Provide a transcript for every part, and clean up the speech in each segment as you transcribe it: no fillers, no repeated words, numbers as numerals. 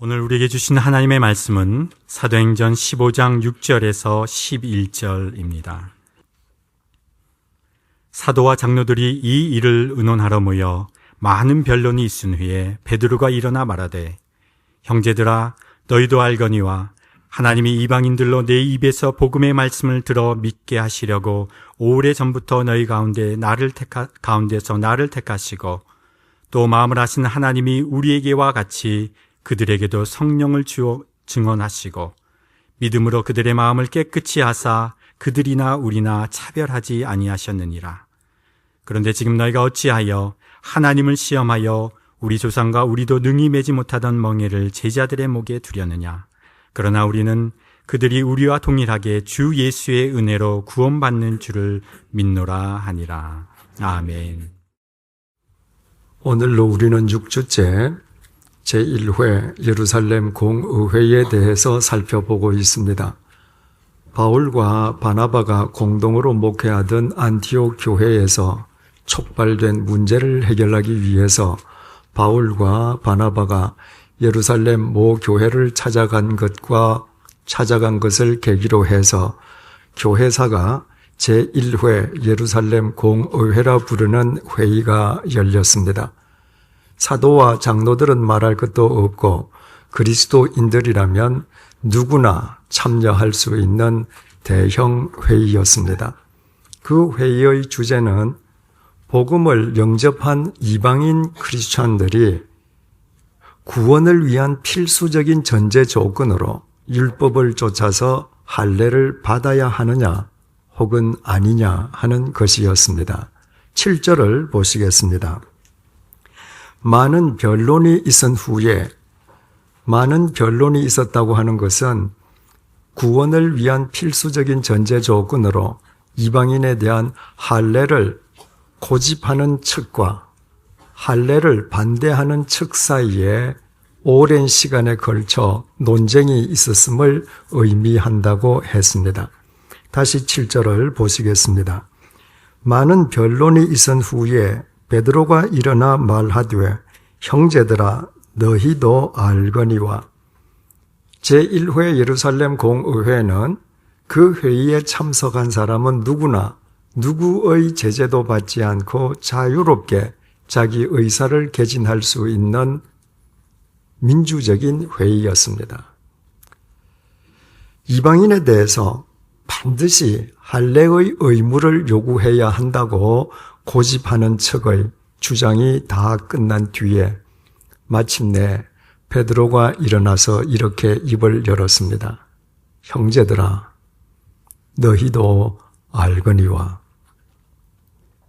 오늘 우리에게 주신 하나님의 말씀은 사도행전 15장 6절에서 11절입니다. 사도와 장로들이 이 일을 의논하러 모여 많은 변론이 있은 후에 베드로가 일어나 말하되, 형제들아, 너희도 알거니와 하나님이 이방인들로 내 입에서 복음의 말씀을 들어 믿게 하시려고 오래전부터 너희 가운데서 나를 택하시고 또 마음을 하신 하나님이 우리에게와 같이 그들에게도 성령을 주어 증언하시고 믿음으로 그들의 마음을 깨끗이 하사 그들이나 우리나 차별하지 아니하셨느니라. 그런데 지금 너희가 어찌하여 하나님을 시험하여 우리 조상과 우리도 능히 매지 못하던 멍에를 제자들의 목에 두려느냐. 그러나 우리는 그들이 우리와 동일하게 주 예수의 은혜로 구원받는 줄을 믿노라 하니라. 아멘. 오늘로 우리는 6주째 제1회 예루살렘 공의회에 대해서 살펴보고 있습니다. 바울과 바나바가 공동으로 목회하던 안티옥 교회에서 촉발된 문제를 해결하기 위해서 바울과 바나바가 예루살렘 모 교회를 찾아간 것을 계기로 해서 교회사가 제1회 예루살렘 공의회라 부르는 회의가 열렸습니다. 사도와 장로들은 말할 것도 없고 그리스도인들이라면 누구나 참여할 수 있는 대형 회의였습니다. 그 회의의 주제는 복음을 영접한 이방인 크리스천들이 구원을 위한 필수적인 전제 조건으로 율법을 쫓아서 할례를 받아야 하느냐 혹은 아니냐 하는 것이었습니다. 7절을 보시겠습니다. 많은 변론이 있은 후에, 많은 변론이 있었다고 하는 것은 구원을 위한 필수적인 전제 조건으로 이방인에 대한 할례를 고집하는 측과 할례를 반대하는 측 사이에 오랜 시간에 걸쳐 논쟁이 있었음을 의미한다고 했습니다. 다시 7절을 보시겠습니다. 많은 변론이 있은 후에 베드로가 일어나 말하되, 형제들아, 너희도 알거니와. 제1회 예루살렘 공의회는 그 회의에 참석한 사람은 누구나 누구의 제재도 받지 않고 자유롭게 자기 의사를 개진할 수 있는 민주적인 회의였습니다. 이방인에 대해서 반드시 할례의 의무를 요구해야 한다고 고집하는 측의 주장이 다 끝난 뒤에 마침내 베드로가 일어나서 이렇게 입을 열었습니다. 형제들아, 너희도 알거니와.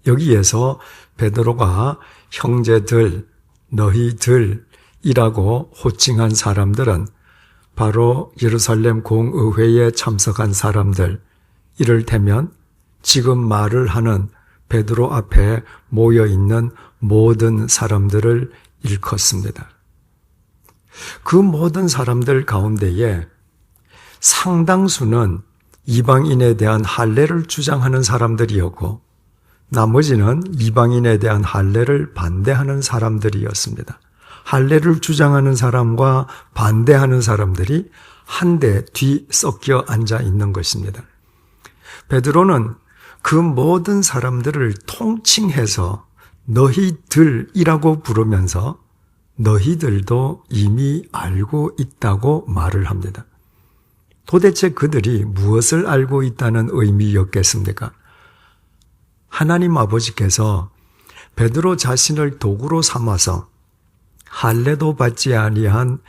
여기에서 베드로가 형제들, 너희들이라고 호칭한 사람들은 바로 예루살렘 공의회에 참석한 사람들, 이를테면 지금 말을 하는 베드로 앞에 모여있는 모든 사람들을 일컫습니다. 그 모든 사람들 가운데에 상당수는 이방인에 대한 할례를 주장하는 사람들이었고 나머지는 이방인에 대한 할례를 반대하는 사람들이었습니다. 할례를 주장하는 사람과 반대하는 사람들이 한데 뒤 섞여 앉아 있는 것입니다. 베드로는 그 모든 사람들을 통칭해서 너희들이라고 부르면서 너희들도 이미 알고 있다고 말을 합니다. 도대체 그들이 무엇을 알고 있다는 의미였겠습니까? 하나님 아버지께서 베드로 자신을 도구로 삼아서 할례도 받지 아니한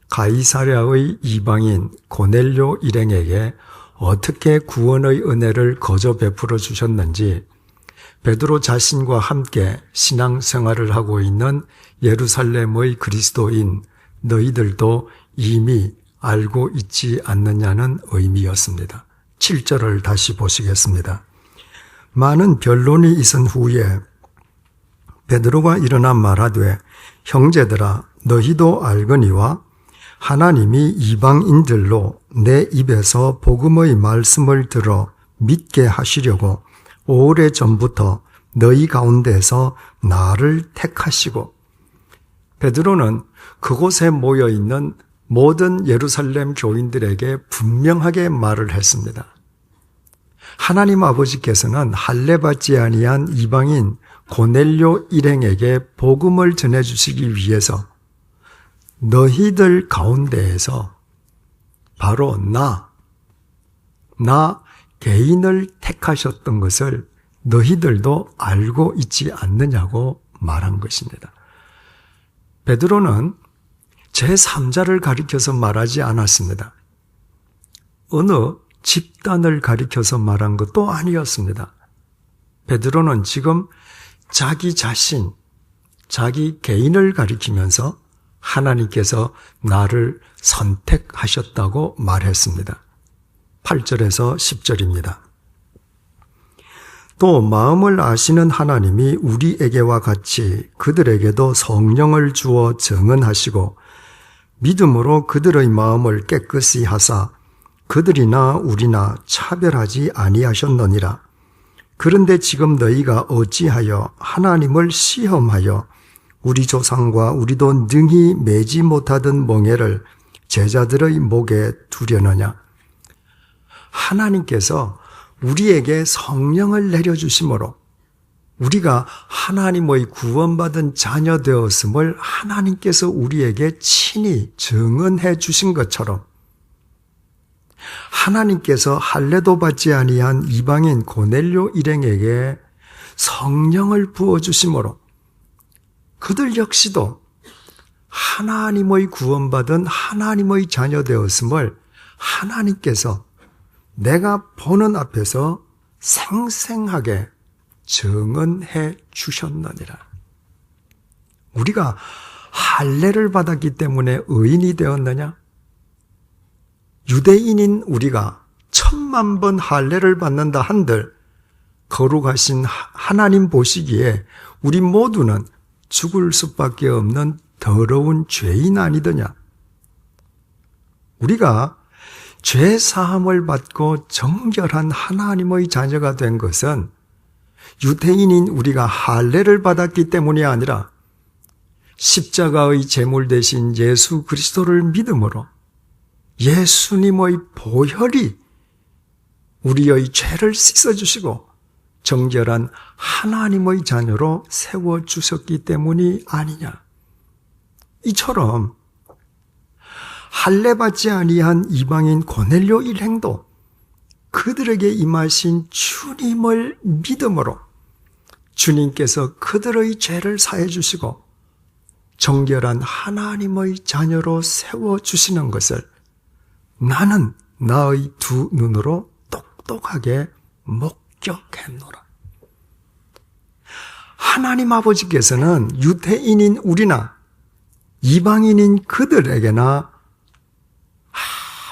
가이사랴의 이방인 고넬료 일행에게 어떻게 구원의 은혜를 거저 베풀어 주셨는지 베드로 자신과 함께 신앙생활을 하고 있는 예루살렘의 그리스도인 너희들도 이미 알고 있지 않느냐는 의미였습니다. 7절을 다시 보시겠습니다. 많은 변론이 있은 후에 베드로가 일어나 말하되, 형제들아, 너희도 알거니와 하나님이 이방인들로 내 입에서 복음의 말씀을 들어 믿게 하시려고 오래전부터 너희 가운데서 나를 택하시고. 베드로는 그곳에 모여 있는 모든 예루살렘 교인들에게 분명하게 말을 했습니다. 하나님 아버지께서는 할례받지 아니한 이방인 고넬료 일행에게 복음을 전해주시기 위해서 너희들 가운데에서 바로 나 개인을 택하셨던 것을 너희들도 알고 있지 않느냐고 말한 것입니다. 베드로는 제3자를 가리켜서 말하지 않았습니다. 어느 집단을 가리켜서 말한 것도 아니었습니다. 베드로는 지금 자기 자신, 자기 개인을 가리키면서 하나님께서 나를 선택하셨다고 말했습니다. 8절에서 10절입니다. 또 마음을 아시는 하나님이 우리에게와 같이 그들에게도 성령을 주어 증언하시고 믿음으로 그들의 마음을 깨끗이 하사 그들이나 우리나 차별하지 아니하셨느니라. 그런데 지금 너희가 어찌하여 하나님을 시험하여 우리 조상과 우리도 능히 매지 못하던 멍에를 제자들의 목에 두려느냐. 하나님께서 우리에게 성령을 내려주심으로 우리가 하나님의 구원받은 자녀 되었음을 하나님께서 우리에게 친히 증언해 주신 것처럼 하나님께서 할례도 받지 아니한 이방인 고넬료 일행에게 성령을 부어주심으로 그들 역시도 하나님의 구원받은 하나님의 자녀 되었음을 하나님께서 내가 보는 앞에서 생생하게 증언해 주셨느니라. 우리가 할례를 받았기 때문에 의인이 되었느냐? 유대인인 우리가 1000만 번 할례를 받는다 한들 거룩하신 하나님 보시기에 우리 모두는 죽을 수밖에 없는 더러운 죄인 아니더냐? 우리가 죄 사함을 받고 정결한 하나님의 자녀가 된 것은 유대인인 우리가 할례를 받았기 때문이 아니라 십자가의 제물 대신 예수 그리스도를 믿음으로 예수님의 보혈이 우리의 죄를 씻어주시고 정결한 하나님의 자녀로 세워주셨기 때문이 아니냐. 이처럼 할례받지 아니한 이방인 고넬료 일행도 그들에게 임하신 주님을 믿음으로 주님께서 그들의 죄를 사해 주시고 정결한 하나님의 자녀로 세워주시는 것을 나는 나의 두 눈으로 똑똑하게 목격했노라. 하나님 아버지께서는 유대인인 우리나 이방인인 그들에게나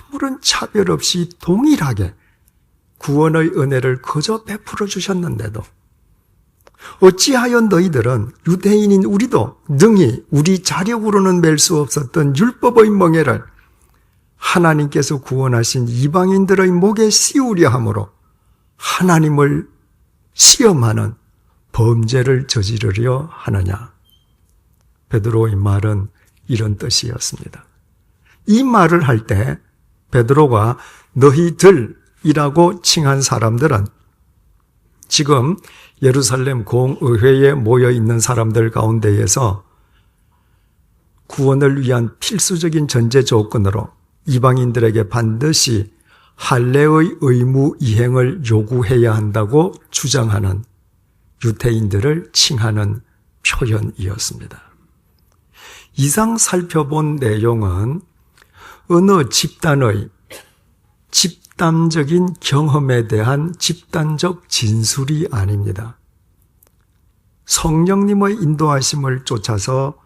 아무런 차별 없이 동일하게 구원의 은혜를 거저 베풀어 주셨는데도 어찌하여 너희들은 유대인인 우리도 능히 우리 자력으로는 맬 수 없었던 율법의 멍에를 하나님께서 구원하신 이방인들의 목에 씌우려 함으로 하나님을 시험하는 범죄를 저지르려 하느냐. 베드로의 말은 이런 뜻이었습니다. 이 말을 할 때 베드로가 너희들이라고 칭한 사람들은 지금 예루살렘 공의회에 모여 있는 사람들 가운데에서 구원을 위한 필수적인 전제 조건으로 이방인들에게 반드시 할례의 의무 이행을 요구해야 한다고 주장하는 유대인들을 칭하는 표현이었습니다. 이상 살펴본 내용은 어느 집단의 집단적인 경험에 대한 집단적 진술이 아닙니다. 성령님의 인도하심을 쫓아서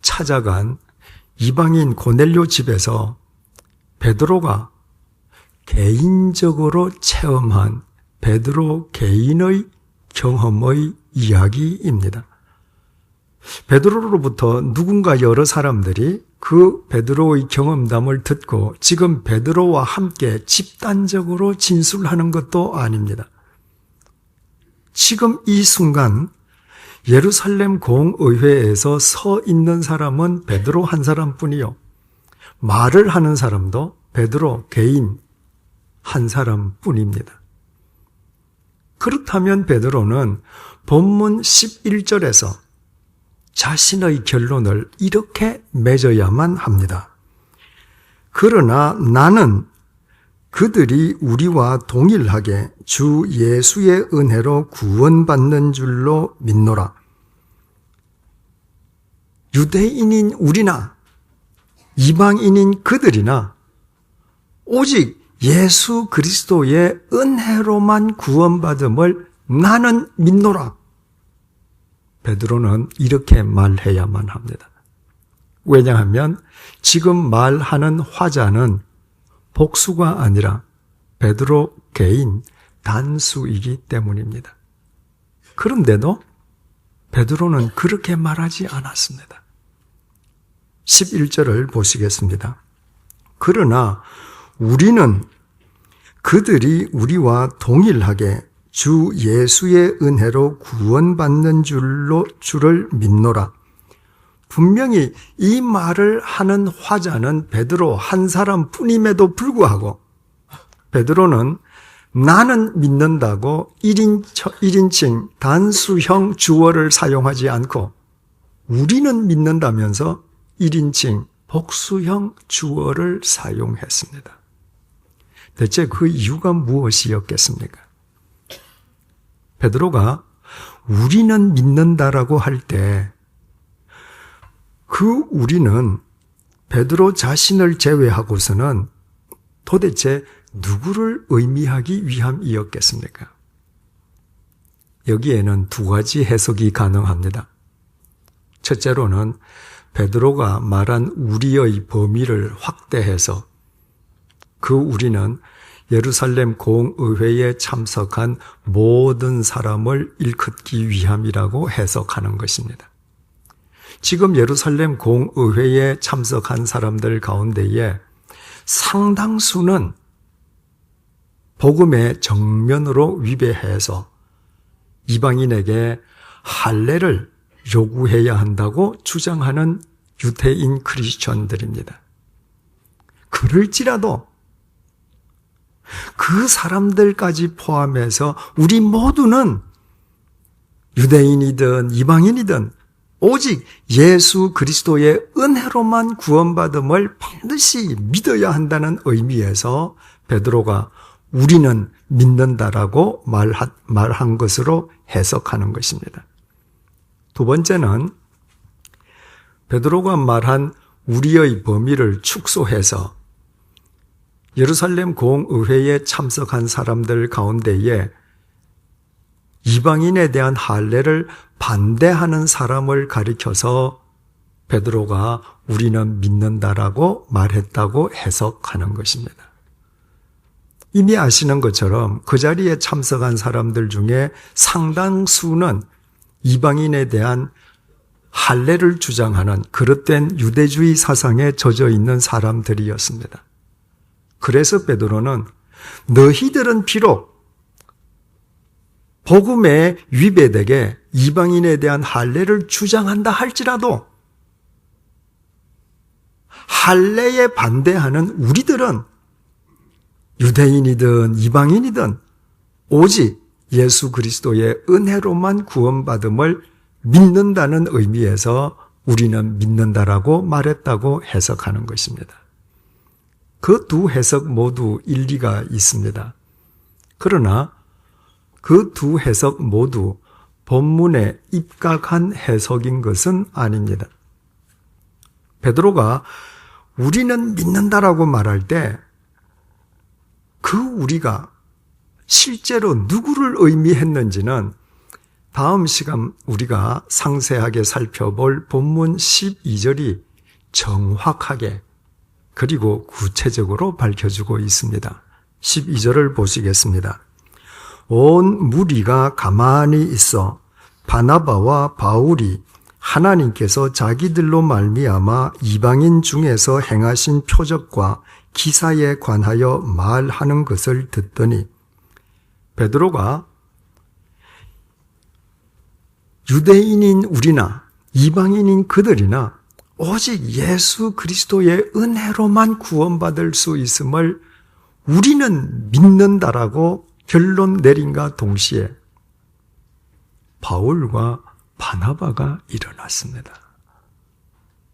찾아간 이방인 고넬료 집에서 베드로가 개인적으로 체험한 베드로 개인의 경험의 이야기입니다. 베드로로부터 누군가 여러 사람들이 그 베드로의 경험담을 듣고 지금 베드로와 함께 집단적으로 진술하는 것도 아닙니다. 지금 이 순간 예루살렘 공의회에서 서 있는 사람은 베드로 한 사람뿐이요. 말을 하는 사람도 베드로 개인 한 사람뿐입니다. 그렇다면 베드로는 본문 11절에서 자신의 결론을 이렇게 맺어야만 합니다. 그러나 나는 그들이 우리와 동일하게 주 예수의 은혜로 구원받는 줄로 믿노라. 유대인인 우리나 이방인인 그들이나 오직 예수 그리스도의 은혜로만 구원받음을 나는 믿노라. 베드로는 이렇게 말해야만 합니다. 왜냐하면 지금 말하는 화자는 복수가 아니라 베드로 개인 단수이기 때문입니다. 그런데도 베드로는 그렇게 말하지 않았습니다. 11절을 보시겠습니다. 그러나 우리는 그들이 우리와 동일하게 주 예수의 은혜로 구원받는 줄을 믿노라. 분명히 이 말을 하는 화자는 베드로 한 사람뿐임에도 불구하고 베드로는 나는 믿는다고 1인칭 단수형 주어를 사용하지 않고 우리는 믿는다면서 1인칭 복수형 주어를 사용했습니다. 대체 그 이유가 무엇이었겠습니까? 베드로가 우리는 믿는다라고 할 때 그 우리는 베드로 자신을 제외하고서는 도대체 누구를 의미하기 위함이었겠습니까? 여기에는 두 가지 해석이 가능합니다. 첫째로는 베드로가 말한 우리의 범위를 확대해서 그 우리는 예루살렘 공의회에 참석한 모든 사람을 일컫기 위함이라고 해석하는 것입니다. 지금 예루살렘 공의회에 참석한 사람들 가운데에 상당수는 복음의 정면으로 위배해서 이방인에게 할례를 요구해야 한다고 주장하는 유대인 크리스천들입니다. 그럴지라도 그 사람들까지 포함해서 우리 모두는 유대인이든 이방인이든 오직 예수 그리스도의 은혜로만 구원받음을 반드시 믿어야 한다는 의미에서 베드로가 우리는 믿는다라고 말한 것으로 해석하는 것입니다. 두 번째는 베드로가 말한 우리의 범위를 축소해서 예루살렘 공의회에 참석한 사람들 가운데에 이방인에 대한 할례를 반대하는 사람을 가리켜서 베드로가 우리는 믿는다라고 말했다고 해석하는 것입니다. 이미 아시는 것처럼 그 자리에 참석한 사람들 중에 상당수는 이방인에 대한 할례를 주장하는 그릇된 유대주의 사상에 젖어 있는 사람들이었습니다. 그래서 베드로는 너희들은 비록 복음에 위배되게 이방인에 대한 할례를 주장한다 할지라도 할례에 반대하는 우리들은 유대인이든 이방인이든 오직 예수 그리스도의 은혜로만 구원받음을 믿는다는 의미에서 우리는 믿는다라고 말했다고 해석하는 것입니다. 그 두 해석 모두 일리가 있습니다. 그러나 그 두 해석 모두 본문에 입각한 해석인 것은 아닙니다. 베드로가 우리는 믿는다라고 말할 때 그 우리가 실제로 누구를 의미했는지는 다음 시간 우리가 상세하게 살펴볼 본문 12절이 정확하게 그리고 구체적으로 밝혀주고 있습니다. 12절을 보시겠습니다. 온 무리가 가만히 있어 바나바와 바울이 하나님께서 자기들로 말미암아 이방인 중에서 행하신 표적과 기사에 관하여 말하는 것을 듣더니 베드로가 유대인인 우리나 이방인인 그들이나 오직 예수 그리스도의 은혜로만 구원받을 수 있음을 우리는 믿는다라고 결론 내린과 동시에 바울과 바나바가 일어났습니다.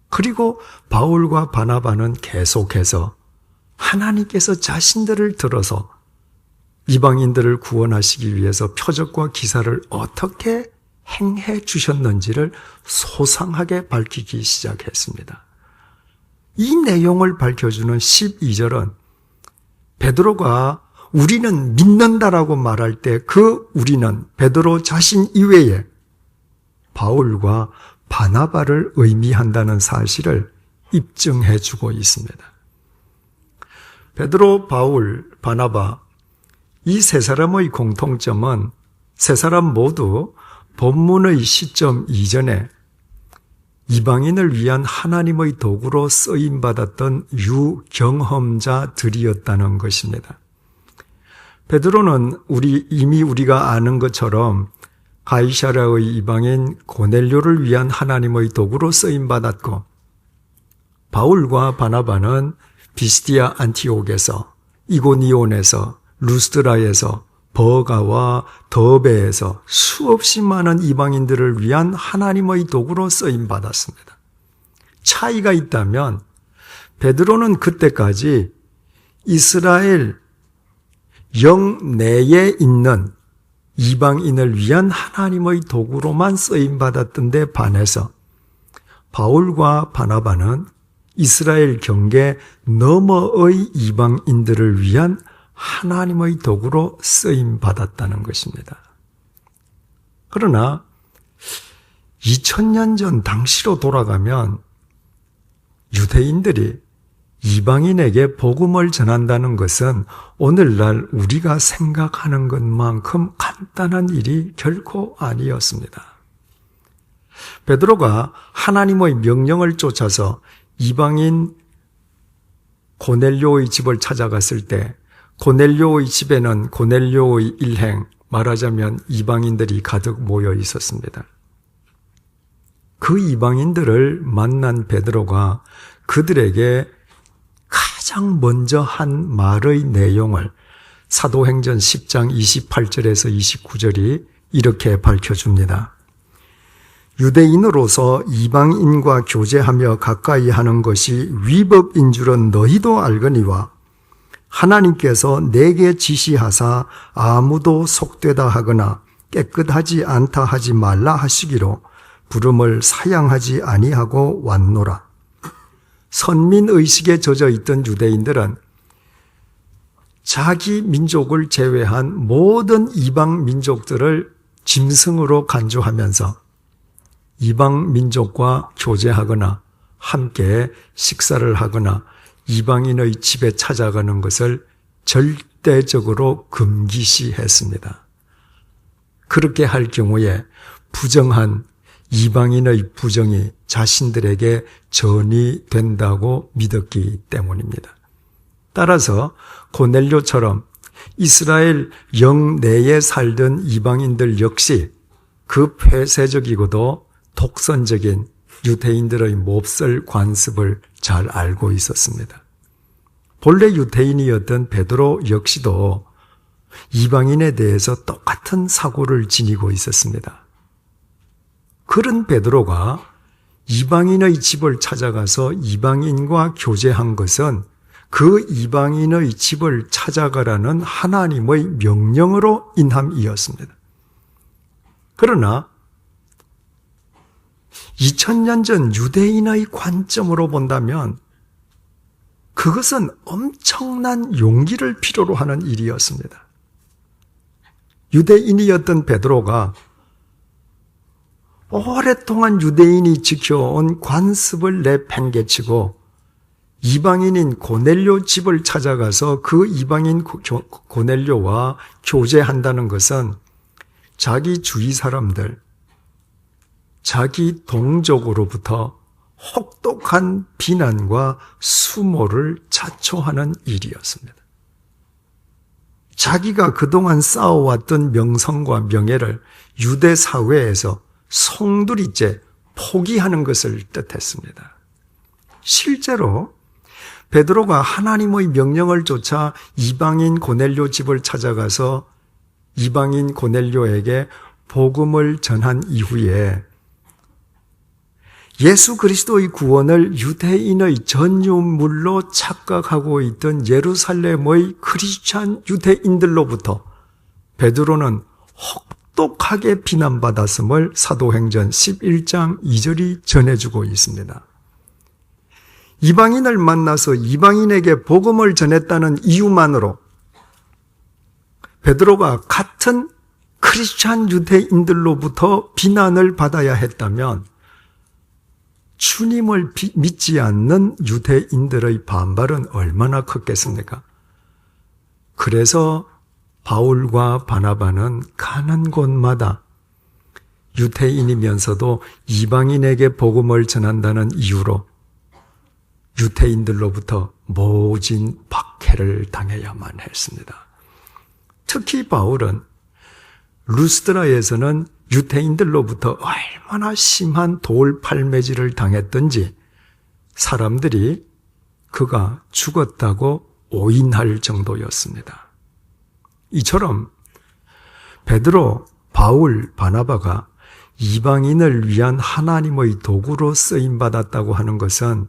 그리고 바울과 바나바는 계속해서 하나님께서 자신들을 들어서 이방인들을 구원하시기 위해서 표적과 기사를 어떻게 행해 주셨는지를 소상하게 밝히기 시작했습니다. 이 내용을 밝혀주는 12절은 베드로가 우리는 믿는다라고 말할 때 그 우리는 베드로 자신 이외에 바울과 바나바를 의미한다는 사실을 입증해 주고 있습니다. 베드로, 바울, 바나바 이 세 사람의 공통점은 세 사람 모두 본문의 시점 이전에 이방인을 위한 하나님의 도구로 쓰임받았던 유경험자들이었다는 것입니다. 베드로는 이미 우리가 아는 것처럼 가이사랴의 이방인 고넬료를 위한 하나님의 도구로 쓰임받았고, 바울과 바나바는 비스디아 안티옥에서, 이고니온에서, 루스드라에서, 버가와 더베에서 수없이 많은 이방인들을 위한 하나님의 도구로 쓰임받았습니다. 차이가 있다면 베드로는 그때까지 이스라엘 영 내에 있는 이방인을 위한 하나님의 도구로만 쓰임받았던 데 반해서 바울과 바나바는 이스라엘 경계 너머의 이방인들을 위한 하나님의 도구로 쓰임받았다는 것입니다. 그러나 2000년 전 당시로 돌아가면 유대인들이 이방인에게 복음을 전한다는 것은 오늘날 우리가 생각하는 것만큼 간단한 일이 결코 아니었습니다. 베드로가 하나님의 명령을 쫓아서 이방인 고넬료의 집을 찾아갔을 때 고넬료의 집에는 고넬료의 일행, 말하자면 이방인들이 가득 모여 있었습니다. 그 이방인들을 만난 베드로가 그들에게 가장 먼저 한 말의 내용을 사도행전 10장 28절에서 29절이 이렇게 밝혀줍니다. 유대인으로서 이방인과 교제하며 가까이 하는 것이 위법인 줄은 너희도 알거니와 하나님께서 내게 지시하사 아무도 속되다 하거나 깨끗하지 않다 하지 말라 하시기로 부름을 사양하지 아니하고 왔노라. 선민의식에 젖어 있던 유대인들은 자기 민족을 제외한 모든 이방 민족들을 짐승으로 간주하면서 이방 민족과 교제하거나 함께 식사를 하거나 이방인의 집에 찾아가는 것을 절대적으로 금기시했습니다. 그렇게 할 경우에 부정한 이방인의 부정이 자신들에게 전이된다고 믿었기 때문입니다. 따라서 고넬료처럼 이스라엘 영 내에 살던 이방인들 역시 그 폐쇄적이고도 독선적인 유대인들의 몹쓸 관습을 잘 알고 있었습니다. 본래 유대인이었던 베드로 역시도 이방인에 대해서 똑같은 사고를 지니고 있었습니다. 그런 베드로가 이방인의 집을 찾아가서 이방인과 교제한 것은 그 이방인의 집을 찾아가라는 하나님의 명령으로 인함이었습니다. 그러나 2000년 전 유대인의 관점으로 본다면 그것은 엄청난 용기를 필요로 하는 일이었습니다. 유대인이었던 베드로가 오랫동안 유대인이 지켜온 관습을 내팽개치고 이방인인 고넬료 집을 찾아가서 그 이방인 고넬료와 교제한다는 것은 자기 주위 사람들, 자기 동족으로부터 혹독한 비난과 수모를 자초하는 일이었습니다. 자기가 그동안 쌓아왔던 명성과 명예를 유대 사회에서 송두리째 포기하는 것을 뜻했습니다. 실제로 베드로가 하나님의 명령을 쫓아 이방인 고넬료 집을 찾아가서 이방인 고넬료에게 복음을 전한 이후에 예수 그리스도의 구원을 유대인의 전유물로 착각하고 있던 예루살렘의 크리스찬 유대인들로부터 베드로는 혹독하게 비난받았음을 사도행전 11장 2절이 전해주고 있습니다. 이방인을 만나서 이방인에게 복음을 전했다는 이유만으로 베드로가 같은 크리스찬 유대인들로부터 비난을 받아야 했다면 주님을 믿지 않는 유대인들의 반발은 얼마나 컸겠습니까? 그래서 바울과 바나바는 가는 곳마다 유대인이면서도 이방인에게 복음을 전한다는 이유로 유대인들로부터 모진 박해를 당해야만 했습니다. 특히 바울은 루스드라에서는 유대인들로부터 얼마나 심한 돌팔매질을 당했던지 사람들이 그가 죽었다고 오인할 정도였습니다. 이처럼 베드로, 바울, 바나바가 이방인을 위한 하나님의 도구로 쓰임받았다고 하는 것은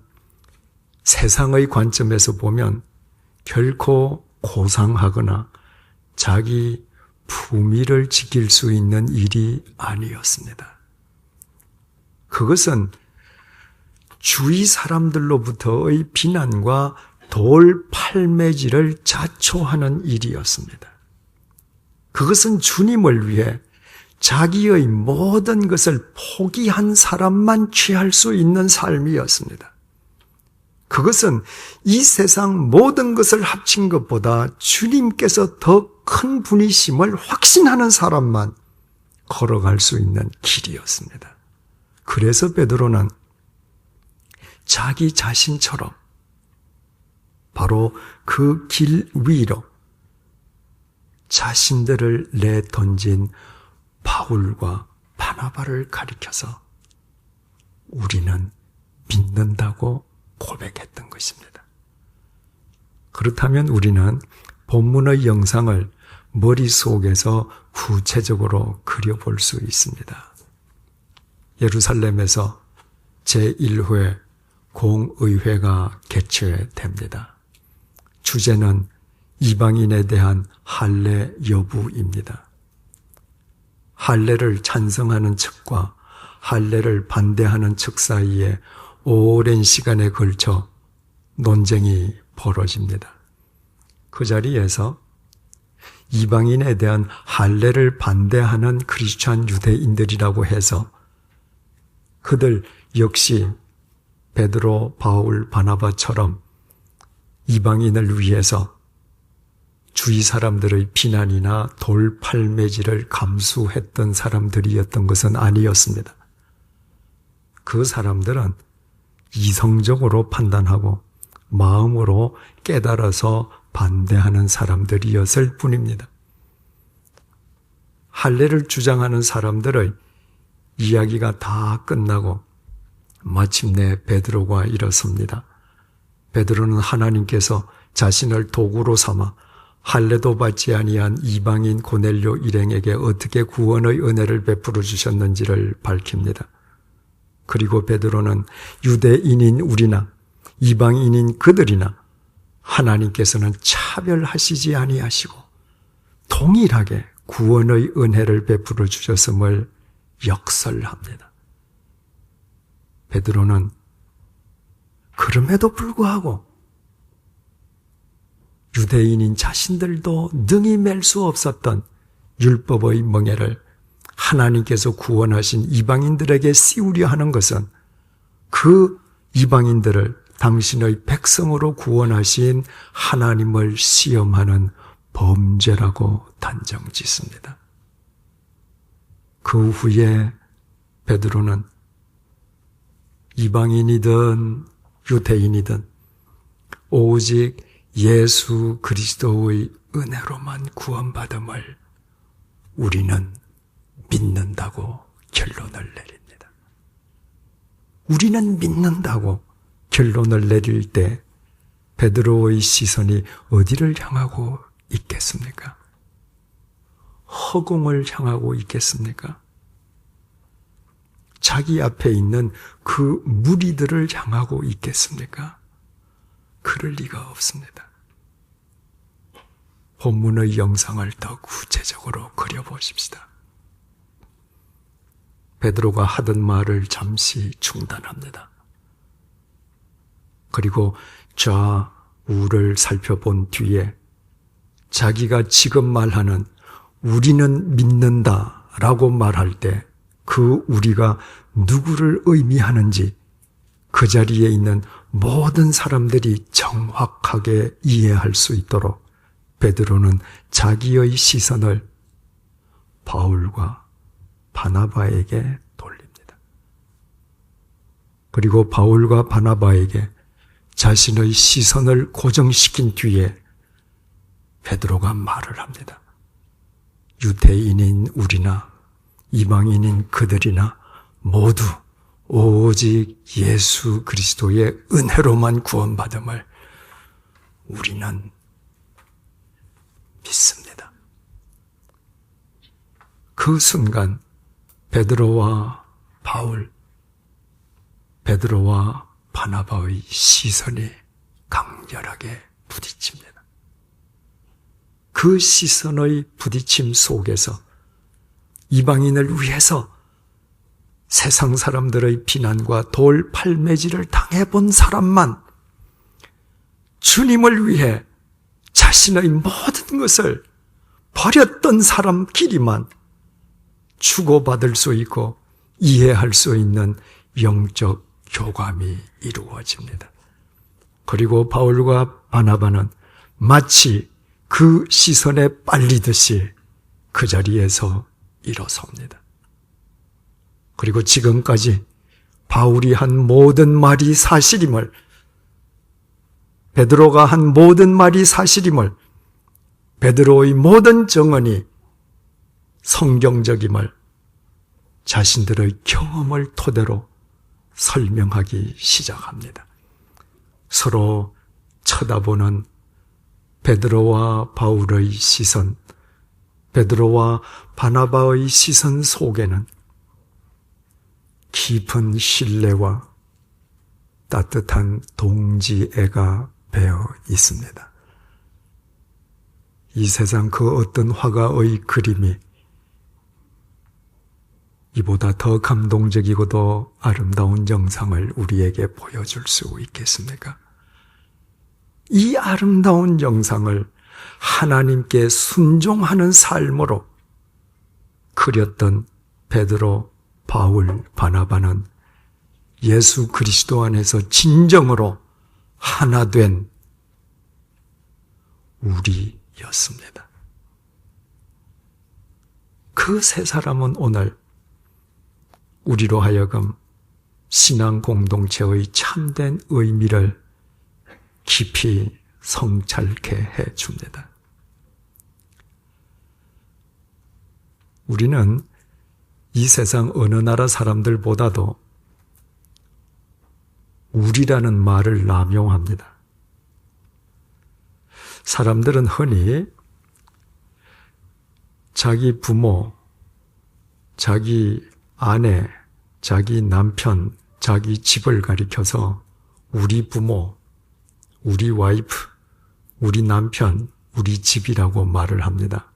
세상의 관점에서 보면 결코 고상하거나 자기 품위를 지킬 수 있는 일이 아니었습니다. 그것은 주위 사람들로부터의 비난과 돌팔매질을 자초하는 일이었습니다. 그것은 주님을 위해 자기의 모든 것을 포기한 사람만 취할 수 있는 삶이었습니다. 그것은 이 세상 모든 것을 합친 것보다 주님께서 더 큰 분이심을 확신하는 사람만 걸어갈 수 있는 길이었습니다. 그래서 베드로는 자기 자신처럼 바로 그 길 위로 자신들을 내던진 바울과 바나바를 가리켜서 우리는 믿는다고 고백했던 것입니다. 그렇다면 우리는 본문의 영상을 머릿속에서 구체적으로 그려볼 수 있습니다. 예루살렘에서 제1회 공의회가 개최됩니다. 주제는 이방인에 대한 할례 여부입니다. 할례를 찬성하는 측과 할례를 반대하는 측 사이에 오랜 시간에 걸쳐 논쟁이 벌어집니다. 그 자리에서 이방인에 대한 할례를 반대하는 크리스찬 유대인들이라고 해서 그들 역시 베드로, 바울, 바나바처럼 이방인을 위해서 주위 사람들의 비난이나 돌팔매질을 감수했던 사람들이었던 것은 아니었습니다. 그 사람들은 이성적으로 판단하고 마음으로 깨달아서 반대하는 사람들이었을 뿐입니다. 할례를 주장하는 사람들의 이야기가 다 끝나고 마침내 베드로가 일어섭니다. 베드로는 하나님께서 자신을 도구로 삼아 할례도 받지 아니한 이방인 고넬료 일행에게 어떻게 구원의 은혜를 베풀어 주셨는지를 밝힙니다. 그리고 베드로는 유대인인 우리나 이방인인 그들이나 하나님께서는 차별하시지 아니하시고 동일하게 구원의 은혜를 베풀어 주셨음을 역설합니다. 베드로는 그럼에도 불구하고 유대인인 자신들도 능히 맬 수 없었던 율법의 멍에를 하나님께서 구원하신 이방인들에게 씌우려 하는 것은 그 이방인들을 당신의 백성으로 구원하신 하나님을 시험하는 범죄라고 단정짓습니다. 그 후에 베드로는 이방인이든 유대인이든 오직 예수 그리스도의 은혜로만 구원받음을 우리는 믿는다고 결론을 내립니다. 우리는 믿는다고 결론을 내릴 때 베드로의 시선이 어디를 향하고 있겠습니까? 허공을 향하고 있겠습니까? 자기 앞에 있는 그 무리들을 향하고 있겠습니까? 그럴 리가 없습니다. 본문의 영상을 더 구체적으로 그려보십시다. 베드로가 하던 말을 잠시 중단합니다. 그리고 좌우를 살펴본 뒤에 자기가 지금 말하는 우리는 믿는다라고 말할 때 그 우리가 누구를 의미하는지 그 자리에 있는 모든 사람들이 정확하게 이해할 수 있도록 베드로는 자기의 시선을 바울과 바나바에게 돌립니다. 그리고 바울과 바나바에게 자신의 시선을 고정시킨 뒤에 베드로가 말을 합니다. 유대인인 우리나 이방인인 그들이나 모두 오직 예수 그리스도의 은혜로만 구원받음을 우리는 믿습니다. 그 순간 베드로와 바울, 베드로와 바나바의 시선이 강렬하게 부딪힙니다. 그 시선의 부딪힘 속에서 이방인을 위해서 세상 사람들의 비난과 돌팔매질을 당해본 사람만 주님을 위해 자신의 모든 것을 버렸던 사람끼리만 주고받을 수 있고 이해할 수 있는 영적 교감이 이루어집니다. 그리고 바울과 바나바는 마치 그 시선에 빨리듯이 그 자리에서 일어섭니다. 그리고 지금까지 바울이 한 모든 말이 사실임을, 베드로가 한 모든 말이 사실임을, 베드로의 모든 증언이 성경적임을 자신들의 경험을 토대로 설명하기 시작합니다. 서로 쳐다보는 베드로와 바울의 시선, 베드로와 바나바의 시선 속에는 깊은 신뢰와 따뜻한 동지애가 배어 있습니다. 이 세상 그 어떤 화가의 그림이 이보다 더 감동적이고도 아름다운 영상을 우리에게 보여줄 수 있겠습니까? 이 아름다운 영상을 하나님께 순종하는 삶으로 그렸던 베드로, 바울, 바나바는 예수 그리스도 안에서 진정으로 하나 된 우리였습니다. 그 세 사람은 오늘 우리로 하여금 신앙 공동체의 참된 의미를 깊이 성찰케 해 줍니다. 우리는 이 세상 어느 나라 사람들보다도 우리라는 말을 남용합니다. 사람들은 흔히 자기 부모, 자기 아내, 자기 남편, 자기 집을 가리켜서 우리 부모, 우리 와이프, 우리 남편, 우리 집이라고 말을 합니다.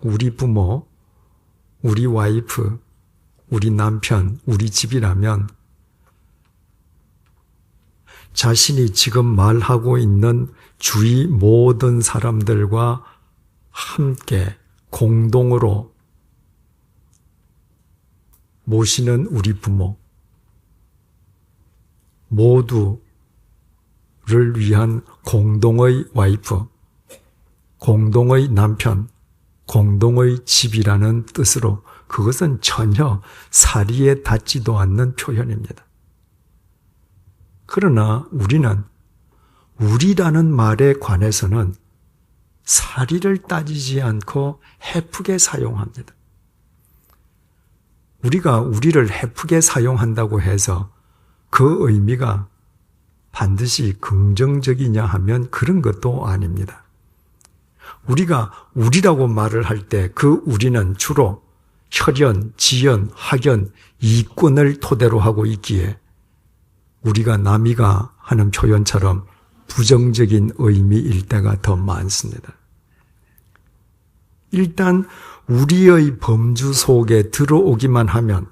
우리 부모, 우리 와이프, 우리 남편, 우리 집이라면 자신이 지금 말하고 있는 주위 모든 사람들과 함께 공동으로 모시는 우리 부모, 모두를 위한 공동의 와이프, 공동의 남편, 공동의 집이라는 뜻으로 그것은 전혀 사리에 닿지도 않는 표현입니다. 그러나 우리는 우리라는 말에 관해서는 사리를 따지지 않고 해프게 사용합니다. 우리가 우리를 해프게 사용한다고 해서 그 의미가 반드시 긍정적이냐 하면 그런 것도 아닙니다. 우리가 우리라고 말을 할 때 그 우리는 주로 혈연, 지연, 학연, 이권을 토대로 하고 있기에 우리가 남이가 하는 표현처럼 부정적인 의미일 때가 더 많습니다. 일단 우리의 범주 속에 들어오기만 하면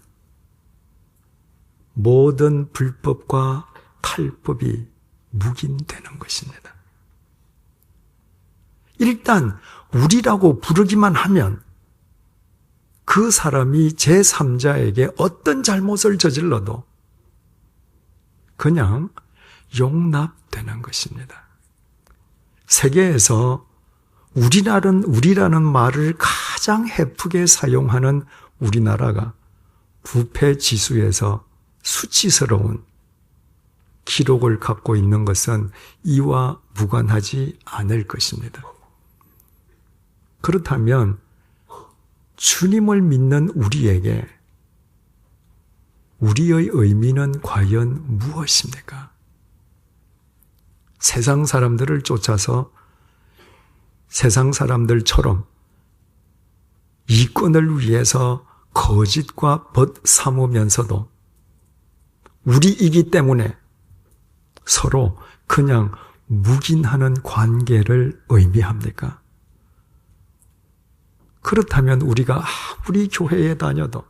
모든 불법과 탈법이 묵인되는 것입니다. 일단 우리라고 부르기만 하면 그 사람이 제3자에게 어떤 잘못을 저질러도 그냥 용납되는 것입니다. 세계에서 우리라는 말을 가장 해프게 사용하는 우리나라가 부패 지수에서 수치스러운 기록을 갖고 있는 것은 이와 무관하지 않을 것입니다. 그렇다면 주님을 믿는 우리에게 우리의 의미는 과연 무엇입니까? 세상 사람들을 쫓아서 세상 사람들처럼 이권을 위해서 거짓과 벗 삼으면서도 우리이기 때문에 서로 그냥 묵인하는 관계를 의미합니까? 그렇다면 우리가 아무리 교회에 다녀도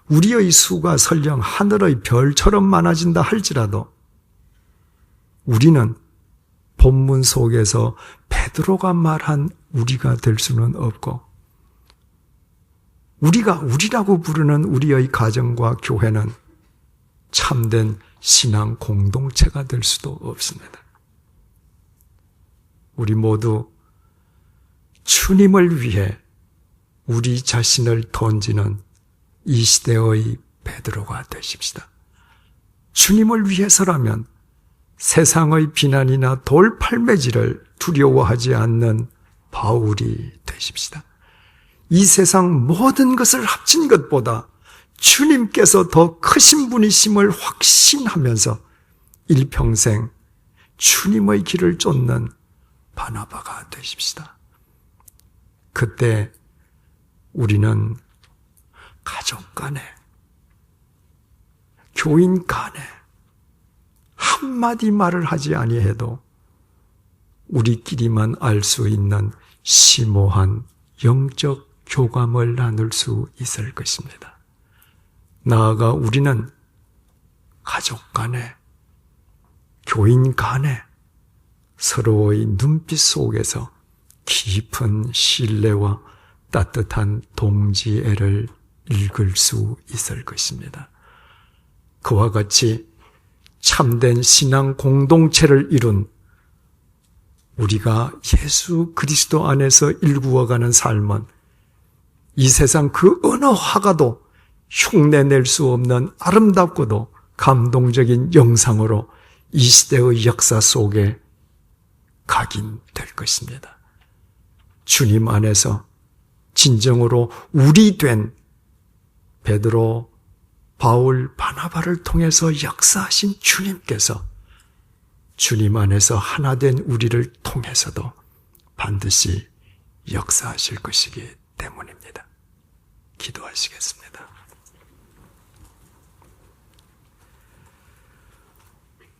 우리의 수가 설령 하늘의 별처럼 많아진다 할지라도 우리는 본문 속에서 베드로가 말한 우리가 될 수는 없고 우리가 우리라고 부르는 우리의 가정과 교회는 참된 신앙 공동체가 될 수도 없습니다. 우리 모두 주님을 위해 우리 자신을 던지는 이 시대의 베드로가 되십시다. 주님을 위해서라면 세상의 비난이나 돌팔매질을 두려워하지 않는 바울이 되십시다. 이 세상 모든 것을 합친 것보다 주님께서 더 크신 분이심을 확신하면서 일평생 주님의 길을 쫓는 바나바가 되십시다. 그때 우리는 가족 간에, 교인 간에 한마디 말을 하지 아니해도 우리끼리만 알 수 있는 심오한 영적 교감을 나눌 수 있을 것입니다. 나아가 우리는 가족 간에, 교인 간에 서로의 눈빛 속에서 깊은 신뢰와 따뜻한 동지애를 읽을 수 있을 것입니다. 그와 같이 참된 신앙 공동체를 이룬 우리가 예수 그리스도 안에서 일구어가는 삶은 이 세상 그 어느 화가도 흉내낼 수 없는 아름답고도 감동적인 영상으로 이 시대의 역사 속에 각인될 것입니다. 주님 안에서 진정으로 우리 된 베드로, 바울, 바나바를 통해서 역사하신 주님께서 주님 안에서 하나 된 우리를 통해서도 반드시 역사하실 것이기 때문입니다. 기도하시겠습니다.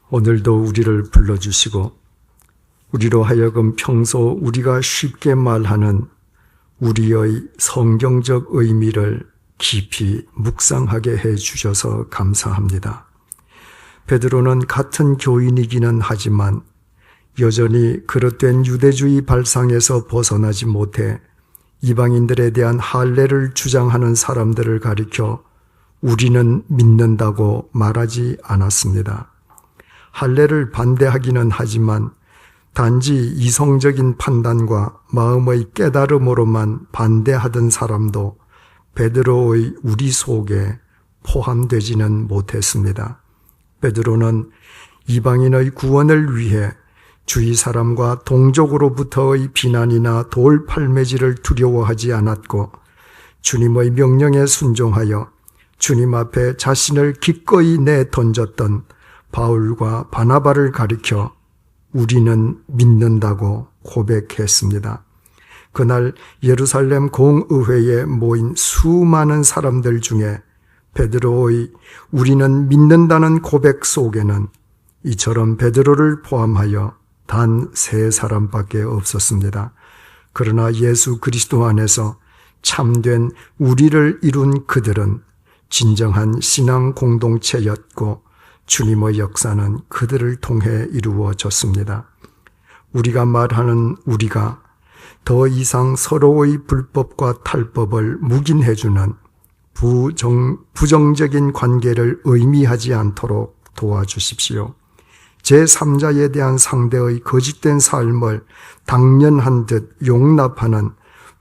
오늘도 우리를 불러주시고 우리로 하여금 평소 우리가 쉽게 말하는 우리의 성경적 의미를 깊이 묵상하게 해 주셔서 감사합니다. 베드로는 같은 교인이기는 하지만 여전히 그릇된 유대주의 발상에서 벗어나지 못해 이방인들에 대한 할례를 주장하는 사람들을 가리켜 우리는 믿는다고 말하지 않았습니다. 할례를 반대하기는 하지만 단지 이성적인 판단과 마음의 깨달음으로만 반대하던 사람도 베드로의 우리 속에 포함되지는 못했습니다. 베드로는 이방인의 구원을 위해 주위 사람과 동족으로부터의 비난이나 돌팔매질을 두려워하지 않았고 주님의 명령에 순종하여 주님 앞에 자신을 기꺼이 내던졌던 바울과 바나바를 가리켜 우리는 믿는다고 고백했습니다. 그날 예루살렘 공의회에 모인 수많은 사람들 중에 베드로의 우리는 믿는다는 고백 속에는 이처럼 베드로를 포함하여 단 3사람밖에 없었습니다. 그러나 예수 그리스도 안에서 참된 우리를 이룬 그들은 진정한 신앙 공동체였고 주님의 역사는 그들을 통해 이루어졌습니다. 우리가 말하는 우리가 더 이상 서로의 불법과 탈법을 묵인해주는 부정적인 관계를 의미하지 않도록 도와주십시오. 제3자에 대한 상대의 거짓된 삶을 당연한 듯 용납하는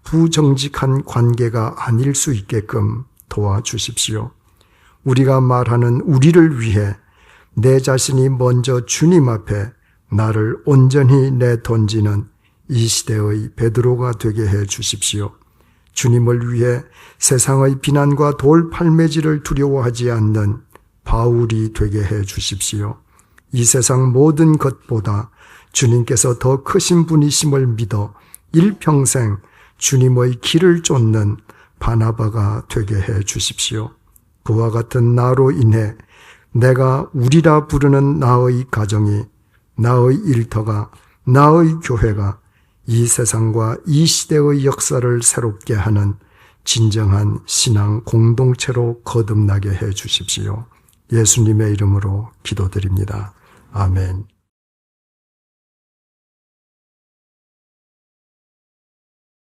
부정직한 관계가 아닐 수 있게끔 도와주십시오. 우리가 말하는 우리를 위해 내 자신이 먼저 주님 앞에 나를 온전히 내던지는 이 시대의 베드로가 되게 해 주십시오. 주님을 위해 세상의 비난과 돌팔매질을 두려워하지 않는 바울이 되게 해 주십시오. 이 세상 모든 것보다 주님께서 더 크신 분이심을 믿어 일평생 주님의 길을 쫓는 바나바가 되게 해 주십시오. 그와 같은 나로 인해 내가 우리라 부르는 나의 가정이, 나의 일터가, 나의 교회가 이 세상과 이 시대의 역사를 새롭게 하는 진정한 신앙 공동체로 거듭나게 해 주십시오. 예수님의 이름으로 기도드립니다. 아멘.